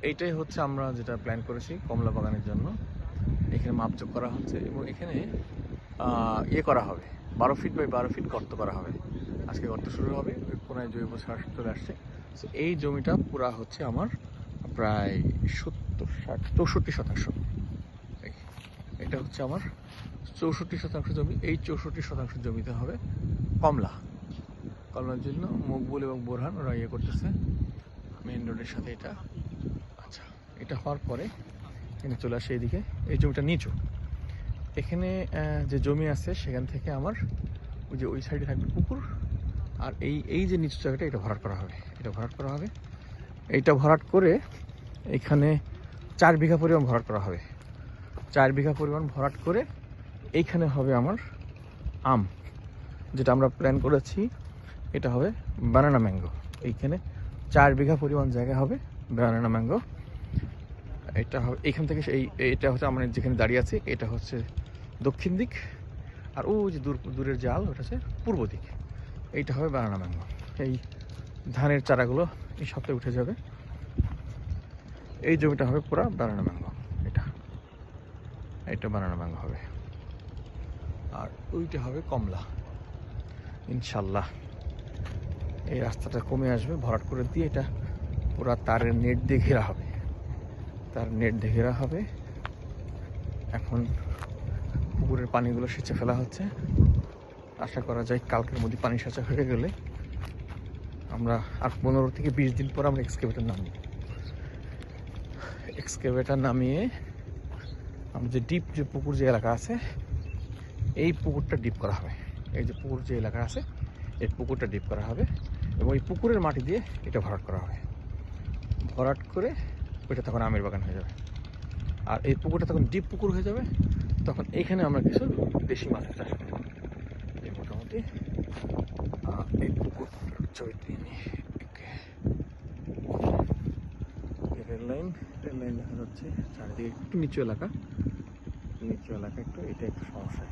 এইটাই হচ্ছে আমরা যেটা প্ল্যান করেছি কমলা বাগানের জন্য। এখানে মাপজোক করা হচ্ছে এবং এখানে ইয়ে করা হবে, 12 ফিট বাই 12 ফিট গর্ত করা হবে। আজকে গর্ত শুরু হবে, ওই কোনায় জৈব সার চলে আসছে। তো এই জমিটা পুরা হচ্ছে আমার প্রায় 64 শতাংশ। এটা হচ্ছে আমার 64 শতাংশ জমি। এই 64 শতাংশ জমিতে হবে কমলা। কমলার জন্য মকবুল এবং বোরহান ওরা ইয়ে করতেছে মেইন রোডের সাথে। এটা আচ্ছা, এটা হওয়ার পরে এখানে চলে আসে এইদিকে। এই জমিটা নিচু। এখানে যে জমি আছে সেখান থেকে আমার ওই যে ওই সাইডে থাকবে পুকুর, আর এই যে নিচু জায়গাটা এটা ভরাট করা হবে। এইটা ভরাট করে এখানে 4 বিঘা পরিমাণ ভরাট করা হবে। 4 বিঘা পরিমাণ ভরাট করে এইখানে হবে আমার আম, যেটা আমরা প্ল্যান করেছি। এটা হবে বানানা ম্যাঙ্গো। এইখানে 4 বিঘা পরিমাণ জায়গা হবে বানানা ম্যাঙ্গো। এটা হবে এইখান থেকে এটা হচ্ছে আমরা যেখানে দাঁড়িয়ে আছি, এটা হচ্ছে দক্ষিণ দিক, আর ও যে দূরের জাল ওটা হচ্ছে পূর্ব দিক। এইটা হবে বানানা ম্যাঙ্গো। এই ধানের চারাগুলো এই সপ্তাহে উঠে যাবে। এই জমিটা হবে পুরো বানানা ম্যাঙ্গো। এটা বানানা ম্যাঙ্গো হবে, আর ওইটা হবে কমলা ইনশাল্লাহ। এই রাস্তাটা কমে আসবে, ভরাট করে দিয়ে এটা পুরা তারের নেট দিয়ে ঘেরা হবে। এখন পুকুরের পানিগুলো সেচে ফেলা হচ্ছে। আশা করা যায় কালকের মধ্যে পানি সেচা হয়ে গেলে আমরা আর 15 থেকে 20 দিন পর আমরা এক্সকেভেটার নামিয়ে আমরা যে ডিপ যে পুকুর যে এলাকা আছে এই পুকুরটা ডিপ করা হবে। এই যে পুকুর যে এলাকা আছে এই পুকুরটা ডিপ করা হবে এবং এই পুকুরের মাটি দিয়ে এটা ভরাট করা হবে। ভরাট করে ওইটা তখন আমের বাগান হয়ে যাবে। আর এই পুকুরটা তখন ডিপ পুকুর হয়ে যাবে। তখন এইখানে আমরা কিছু দেশি মাছের চাষ করব। এই মোটামুটি এই পুকুর রেল লাইন দেখা যাচ্ছে চারিদিকে। একটু নিচু এলাকা একটু, এটা একটু সমস্যা।